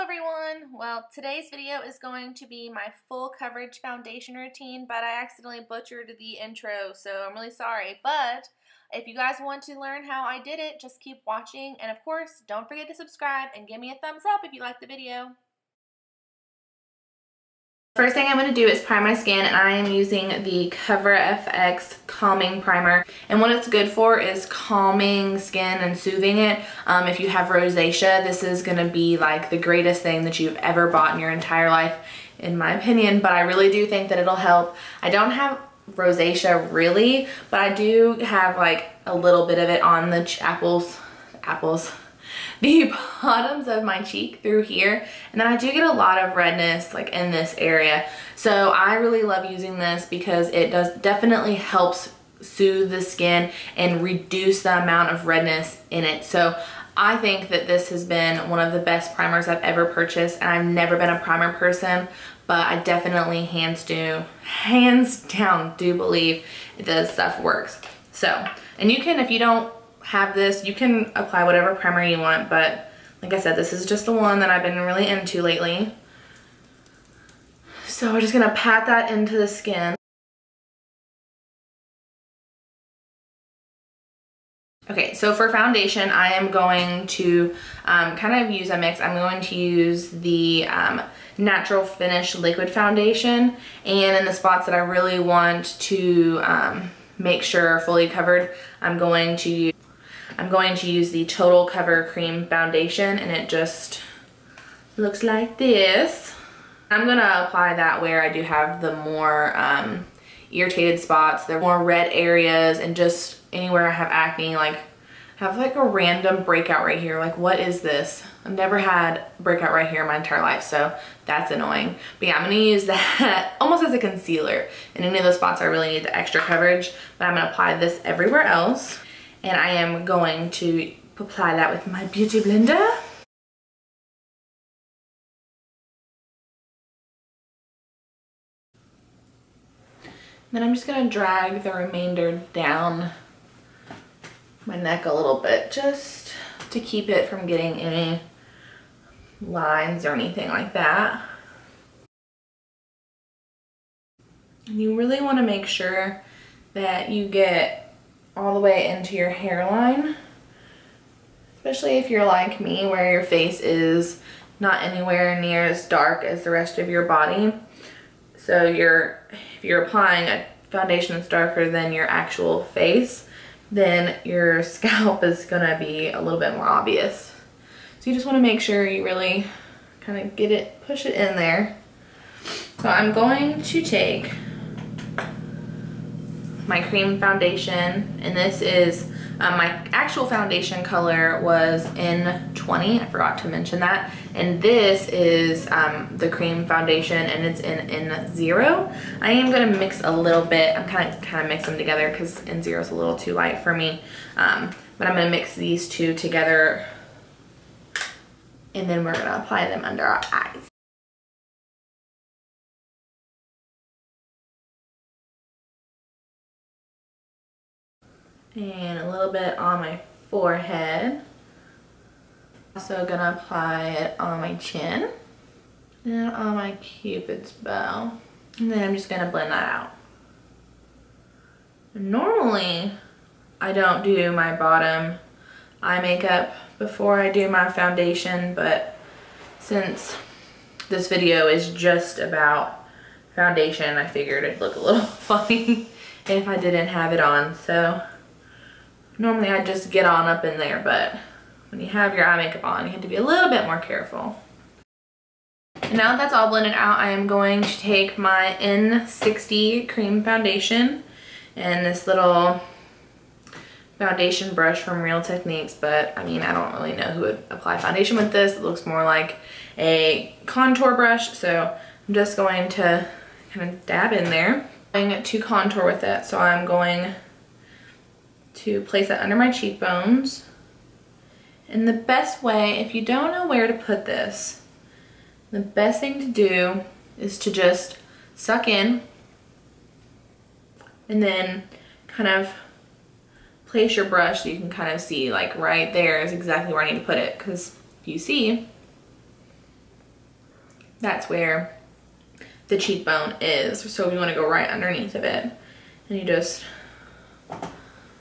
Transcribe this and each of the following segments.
everyone! Well, today's video is going to be my full coverage foundation routine, but I accidentally butchered the intro, so I'm really sorry. But if you guys want to learn how I did it, just keep watching. And of course, don't forget to subscribe and give me a thumbs up if you like the video. First thing I'm going to do is prime my skin, and I am using the CoverFX Calming Primer. And what it's good for is calming skin and soothing it. If you have rosacea, this is going to be like the greatest thing that you've ever bought in your entire life, in my opinion. But I really do think that it'll help. I don't have rosacea really, but I do have like a little bit of it on the the bottoms of my cheek through here, and then I do get a lot of redness like in this area. So I really love using this because it definitely helps soothe the skin and reduce the amount of redness in it. So I think that this has been one of the best primers I've ever purchased, and I've never been a primer person, but I definitely hands down do believe this stuff works. So, and you can, if you don't have this, you can apply whatever primer you want, but like I said, this is just the one that I've been really into lately. So we're just gonna pat that into the skin. Okay, so for foundation, I am going to kind of use a mix. I'm going to use the Natural Finish Liquid Foundation, and in the spots that I really want to make sure are fully covered, I'm going to use the Total Cover Cream Foundation, and it just looks like this. I'm gonna apply that where I do have the more irritated spots, the more red areas, and just anywhere I have acne, like have like a random breakout right here. Like, what is this? I've never had breakout right here in my entire life, so that's annoying. But yeah, I'm gonna use that almost as a concealer in any of those spots I really need the extra coverage, but I'm gonna apply this everywhere else. And I am going to apply that with my beauty blender. Then I'm just gonna drag the remainder down my neck a little bit, just to keep it from getting any lines or anything like that. And you really wanna make sure that you get all the way into your hairline, especially if you're like me, where your face is not anywhere near as dark as the rest of your body. So if you're applying a foundation that's darker than your actual face, then your scalp is gonna be a little bit more obvious. So you just wanna make sure you really kind of push it in there. So I'm going to take my cream foundation, and this is my actual foundation color was N20, I forgot to mention that, and this is the cream foundation, and it's in N0. I am gonna mix a little bit. I'm kind of mix them together because N0 is a little too light for me, but I'm gonna mix these two together, and then we're gonna apply them under our eyes. And a little bit on my forehead. Also gonna apply it on my chin and on my cupid's bow. And then I'm just gonna blend that out. Normally, I don't do my bottom eye makeup before I do my foundation, but since this video is just about foundation, I figured it'd look a little funny if I didn't have it on. So normally I just get on up in there, but when you have your eye makeup on, you have to be a little bit more careful. And now that that's all blended out, I am going to take my N60 cream foundation and this little foundation brush from Real Techniques, but I mean, I don't really know who would apply foundation with this. It looks more like a contour brush, so I'm just going to kind of dab in there. I'm going to contour with it, so I'm going to place that under my cheekbones. And the best way, if you don't know where to put this, the best thing to do is to just suck in and then kind of place your brush so you can kind of see, like right there is exactly where I need to put it, because if you see, that's where the cheekbone is. So we want to go right underneath of it. And you just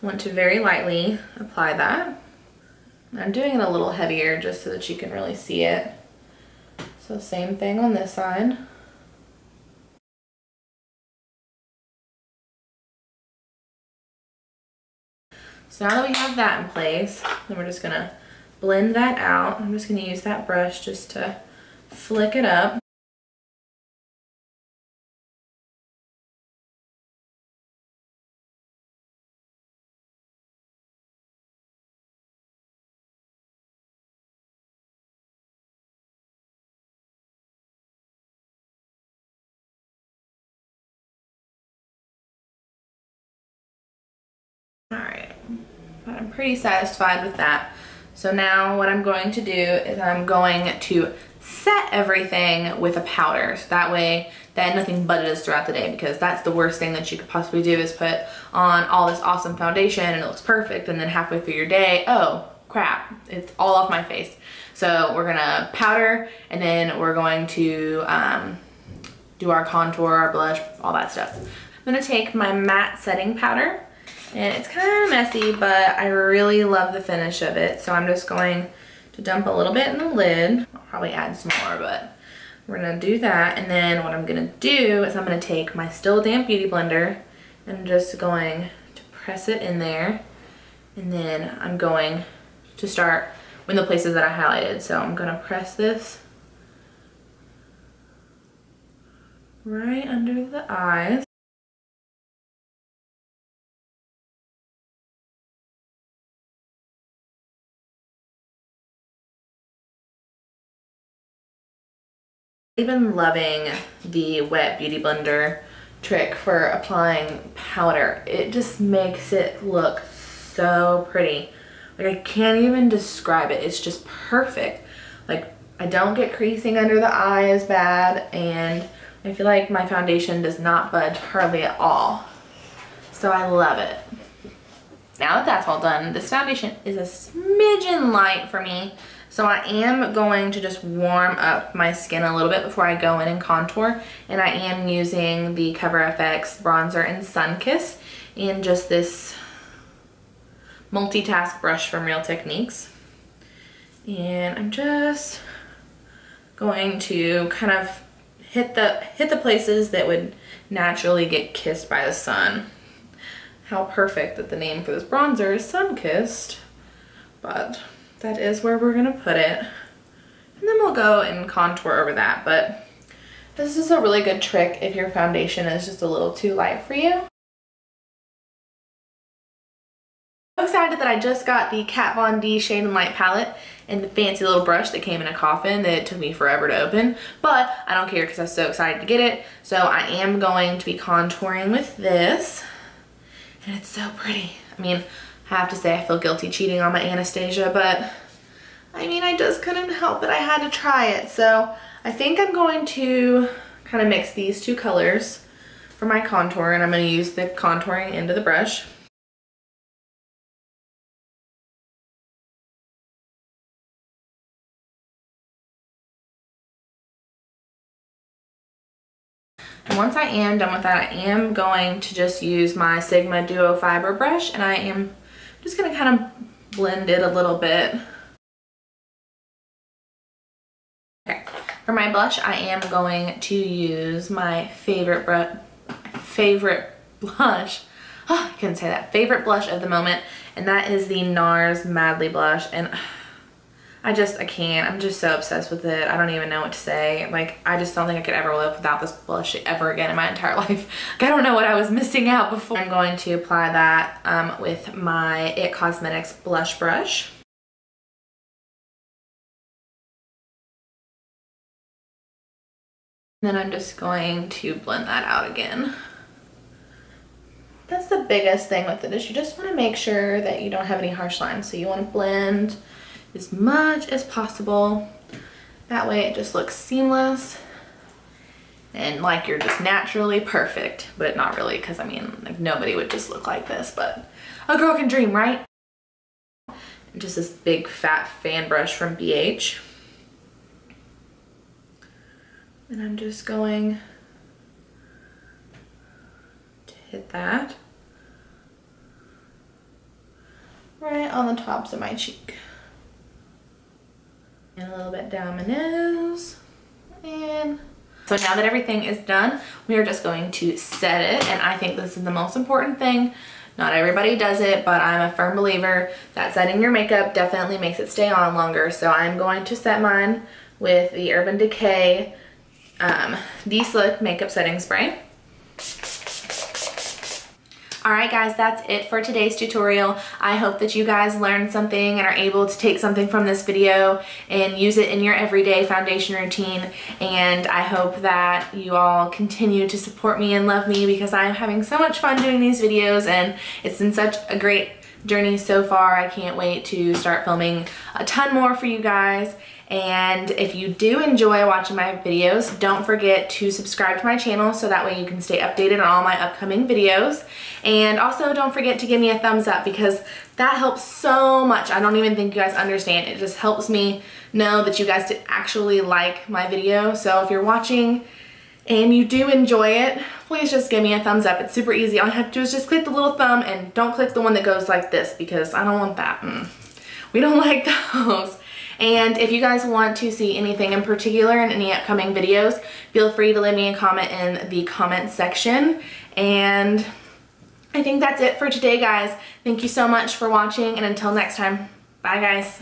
want to very lightly apply that. I'm doing it a little heavier just so that you can really see it. So same thing on this side. So now that we have that in place, then we're just gonna blend that out. I'm just gonna use that brush just to flick it up. All right, but I'm pretty satisfied with that. So now what I'm going to do is I'm going to set everything with a powder. So that way that nothing budded throughout the day, because that's the worst thing that you could possibly do is put on all this awesome foundation and it looks perfect, and then halfway through your day, oh crap, it's all off my face. So we're gonna powder, and then we're going to do our contour, our blush, all that stuff. I'm gonna take my matte setting powder, and it's kind of messy, but I really love the finish of it. So I'm just going to dump a little bit in the lid. I'll probably add some more, but we're gonna do that. And then what I'm gonna do is I'm gonna take my Still Damp Beauty Blender and I'm just going to press it in there. And then I'm going to start with the places that I highlighted. So I'm gonna press this right under the eyes. I've been loving the wet beauty blender trick for applying powder. It just makes it look so pretty. Like, I can't even describe it. It's just perfect. Like, I don't get creasing under the eye as bad, and I feel like my foundation does not budge hardly at all. So I love it. Now that that's all done, this foundation is a smidgen light for me. So I am going to just warm up my skin a little bit before I go in and contour. And I am using the CoverFX bronzer in Sunkissed in just this multitask brush from Real Techniques. And I'm just going to kind of hit the places that would naturally get kissed by the sun. How perfect that the name for this bronzer is Sunkissed, but that is where we're gonna put it. And then we'll go and contour over that, but this is a really good trick if your foundation is just a little too light for you. I'm excited that I just got the Kat Von D Shade and Light palette and the fancy little brush that came in a coffin that it took me forever to open, but I don't care because I'm so excited to get it. So I am going to be contouring with this, and it's so pretty. I mean, I have to say I feel guilty cheating on my Anastasia, but I mean, I just couldn't help it. I had to try it. So I think I'm going to kind of mix these two colors for my contour, and I'm going to use the contouring end of the brush. And once I am done with that, I am going to just use my Sigma Duo Fiber brush, and I am just going to kind of blend it a little bit. Okay, for my blush, I am going to use my favorite blush. Oh, I couldn't say that. Favorite blush of the moment, and that is the NARS Madly blush. And I can't. I'm just so obsessed with it. I don't even know what to say. Like, I just don't think I could ever live without this blush ever again in my entire life. Like, I don't know what I was missing out before. I'm going to apply that with my IT Cosmetics blush brush. Then I'm just going to blend that out again. That's the biggest thing with it, is you just want to make sure that you don't have any harsh lines. So you want to blend as much as possible. That way it just looks seamless and like you're just naturally perfect, but not really, because I mean, like, nobody would just look like this, but a girl can dream, right? And just this big fat fan brush from BH. And I'm just going to hit that right on the tops of my cheek. And a little bit down my nose. And so now that everything is done, we are just going to set it. And I think this is the most important thing. Not everybody does it, but I'm a firm believer that setting your makeup definitely makes it stay on longer. So I'm going to set mine with the Urban Decay De-Slick Makeup Setting Spray. Alright guys, that's it for today's tutorial. I hope that you guys learned something and are able to take something from this video and use it in your everyday foundation routine. And I hope that you all continue to support me and love me, because I'm having so much fun doing these videos and it's been such a great journey so far. I can't wait to start filming a ton more for you guys. And if you do enjoy watching my videos, don't forget to subscribe to my channel so that way you can stay updated on all my upcoming videos. And also don't forget to give me a thumbs up, because that helps so much. I don't even think you guys understand. It just helps me know that you guys did actually like my video. So if you're watching and you do enjoy it, please just give me a thumbs up. It's super easy. All you have to do is just click the little thumb, and don't click the one that goes like this, because I don't want that. We don't like those. And if you guys want to see anything in particular in any upcoming videos, feel free to leave me a comment in the comment section. And I think that's it for today, guys. Thank you so much for watching, and until next time, bye guys.